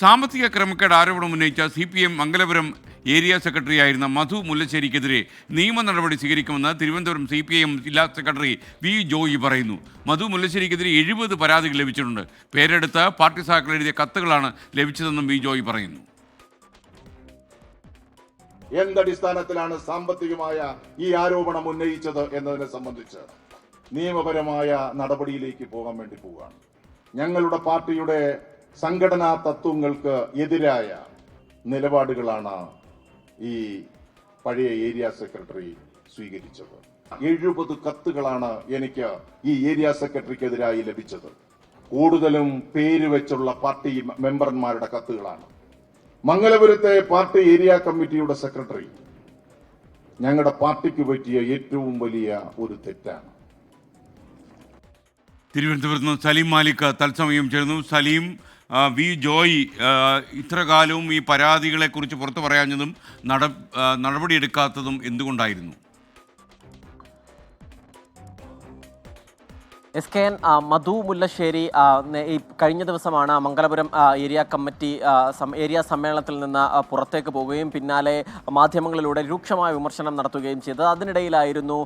സാമ്പത്തിക ക്രമക്കേട് ആരോപണം ഉന്നയിച്ച CPM മംഗലപുരം ഏരിയ സെക്രട്ടറിയായിരുന്ന മധു മുല്ലശ്ശേരിക്കെതിരെ നിയമ നടപടി സ്വീകരിക്കുമെന്ന് തിരുവനന്തപുരം CPM ജില്ലാ സെക്രട്ടറി വി ജോയി പറയുന്നു. മധു മുല്ലശ്ശേരിക്കെതിരെ 70 പരാതികൾ ലഭിച്ചിട്ടുണ്ട്. പേരെടുത്ത് പാർട്ടി സഹാക്കൾ എഴുതിയ കത്തുകളാണ് ലഭിച്ചതെന്നും വി ജോയി പറയുന്നു. എന്തടിസ്ഥാനത്തിലാണ് സാമ്പത്തികമായ ഈ ആരോപണം ഉന്നയിച്ചത് എന്നതിനെ സംബന്ധിച്ച് നിയമപരമായ നടപടിയിലേക്ക് പോകാൻ വേണ്ടി പോവുകയാണ്. ഞങ്ങളുടെ പാർട്ടിയുടെ സംഘടനാ തത്വങ്ങൾക്ക് എതിരായ നിലപാടുകളാണ് ഈ പഴയ ഏരിയ സെക്രട്ടറി സ്വീകരിച്ചത്. 70 കത്തുകളാണ് എനിക്ക് ഈ ഏരിയ സെക്രട്ടറിക്കെതിരായി ലഭിച്ചത്. കൂടുതലും പേര് വെച്ചുള്ള പാർട്ടി മെമ്പർമാരുടെ കത്തുകളാണ്. മംഗലപുരത്തെ പാർട്ടി ഏരിയ കമ്മിറ്റിയുടെ സെക്രട്ടറി ഞങ്ങളുടെ പാർട്ടിക്ക് പറ്റിയ ഏറ്റവും വലിയ ഒരു തെറ്റാണ്. തിരുവനന്തപുരത്ത് നിന്ന് സലീം മാലിക് തത്സമയം ചേർന്നു. സലീം, വി ജോയി ഇത്രകാലവും ഈ പരാതികളെക്കുറിച്ച് പുറത്തു പറയാഞ്ഞതും നടപടിയെടുക്കാത്തതും എന്തുകൊണ്ടായിരുന്നു? SKN മധു മുല്ലശ്ശേരി ഈ കഴിഞ്ഞ ദിവസമാണ് മംഗലപുരം ഏരിയ കമ്മിറ്റി ഏരിയ സമ്മേളനത്തിൽ നിന്ന് പുറത്തേക്ക് പോവുകയും പിന്നാലെ മാധ്യമങ്ങളിലൂടെ രൂക്ഷമായ വിമർശനം നടത്തുകയും ചെയ്തത്. അതിനിടയിലായിരുന്നു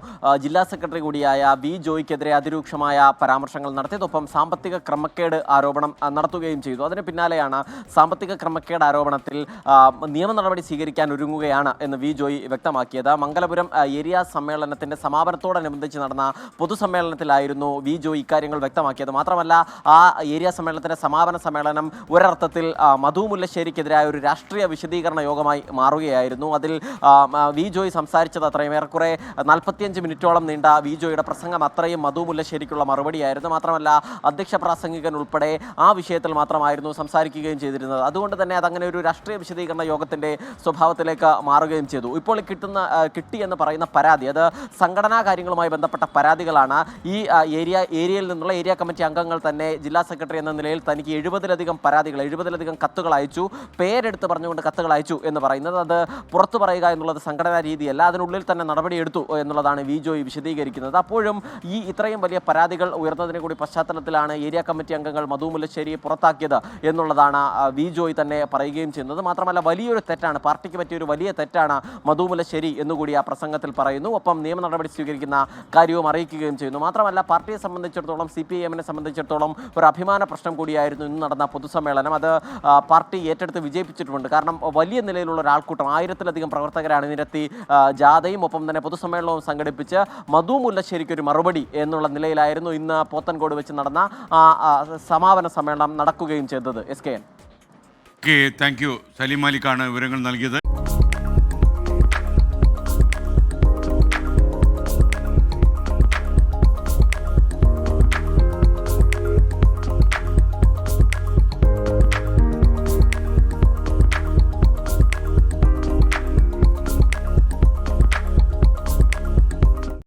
ജില്ലാ സെക്രട്ടറി കൂടിയായ വി ജോയിക്കെതിരെ അതിരൂക്ഷമായ പരാമർശങ്ങൾ നടത്തിയതൊപ്പം സാമ്പത്തിക ക്രമക്കേട് ആരോപണം നടത്തുകയും ചെയ്തു. അതിന് പിന്നാലെയാണ് സാമ്പത്തിക ക്രമക്കേട് ആരോപണത്തിൽ നിയമ നടപടി സ്വീകരിക്കാൻ ഒരുങ്ങുകയാണ് എന്ന് വി ജോയി വ്യക്തമാക്കിയത്. മംഗലപുരം ഏരിയ സമ്മേളനത്തിന്റെ സമാപനത്തോടനുബന്ധിച്ച് നടന്ന പൊതുസമ്മേളനത്തിലായിരുന്നു വി ജോയി ഇക്കാര്യങ്ങൾ വ്യക്തമാക്കിയത്. മാത്രമല്ല, ആ ഏരിയ സമ്മേളനത്തിന്റെ സമാപന സമ്മേളനം ഒരർത്ഥത്തിൽ മധു മുല്ലശ്ശേരിക്കെതിരായ ഒരു രാഷ്ട്രീയ വിശദീകരണ യോഗമായി മാറുകയായിരുന്നു. അതിൽ വി ജോയി സംസാരിച്ചത് അത്രയും ഏറെക്കുറെ 45 മിനിറ്റോളം നീണ്ട വി ജോയിയുടെ പ്രസംഗം അത്രയും മധു മുല്ലശ്ശേരിക്കുള്ള മറുപടിയായിരുന്നു. മാത്രമല്ല, അധ്യക്ഷ പ്രാസംഗികൻ ഉൾപ്പെടെ ആ വിഷയത്തിൽ മാത്രമായിരുന്നു സംസാരിക്കുകയും ചെയ്തിരുന്നത്. അതുകൊണ്ട് തന്നെ അതങ്ങനെ ഒരു രാഷ്ട്രീയ വിശദീകരണ യോഗത്തിന്റെ സ്വഭാവത്തിലേക്ക് മാറുകയും ചെയ്തു. ഇപ്പോൾ കിട്ടിയെന്ന് പറയുന്ന പരാതി, അത് സംഘടനാ കാര്യങ്ങളുമായി ബന്ധപ്പെട്ട പരാതികളാണ്. ഈ ഏരിയയിൽ നിന്നുള്ള ഏരിയ കമ്മിറ്റി അംഗങ്ങൾ തന്നെ ജില്ലാ സെക്രട്ടറി എന്ന നിലയിൽ തനിക്ക് 70-ലധികം കത്തുകൾ അയച്ചു, പേരെടുത്ത് പറഞ്ഞുകൊണ്ട് കത്തുകൾ അയച്ചു എന്ന് പറയുന്നത്. അത് പുറത്തു പറയുക എന്നുള്ളത് സംഘടനാ രീതിയല്ല, അതിനുള്ളിൽ തന്നെ നടപടിയെടുത്തു എന്നുള്ളതാണ് വി ജോയി വിശദീകരിക്കുന്നത്. അപ്പോഴും ഈ ഇത്രയും വലിയ പരാതികൾ ഉയർന്നതിനെ കൂടി പശ്ചാത്തലത്തിലാണ് ഏരിയ കമ്മിറ്റി അംഗങ്ങൾ മധു മുല്ലശ്ശേരിയെ പുറത്താക്കിയത് എന്നുള്ളതാണ് വി ജോയി തന്നെ പറയുകയും ചെയ്യുന്നത്. മാത്രമല്ല, വലിയൊരു തെറ്റാണ്, പാർട്ടിക്ക് പറ്റിയൊരു വലിയ തെറ്റാണ് മധു മുല്ലശ്ശേരി എന്നുകൂടി ആ പ്രസംഗത്തിൽ പറയുന്നു. ഒപ്പം നിയമ നടപടി സ്വീകരിക്കുന്ന കാര്യവും അറിയിക്കുകയും ചെയ്യുന്നു. മാത്രമല്ല, പാർട്ടിയെ സംബന്ധിച്ചിടത്തോളം CPM-നെ സംബന്ധിച്ചിടത്തോളം ഒരു അഭിമാന പ്രശ്നം കൂടിയായിരുന്നു ഇന്ന് നടന്ന പൊതുസമ്മേളനം. അത് പാർട്ടി ഏറ്റെടുത്ത് വിജയിപ്പിച്ചിട്ടുമുണ്ട്. കാരണം വലിയ നിലയിലുള്ള ഒരാൾക്കൂട്ടം, 1000-ലധികം പ്രവർത്തകരെ അണിനിരത്തി ജാഥയും ഒപ്പം തന്നെ പൊതുസമ്മേളനവും സംഘടിപ്പിച്ച് മധു മുല്ലശ്ശേരിക്ക് ഒരു മറുപടി എന്നുള്ള നിലയിലായിരുന്നു ഇന്ന് പോത്തൻകോട് വെച്ച് നടന്ന സമാപന സമ്മേളനം നടക്കുകയും ചെയ്തത്. SKN. Thank you. സലീം മാലിക്കാണ് വിവരങ്ങൾ നൽകിയത്.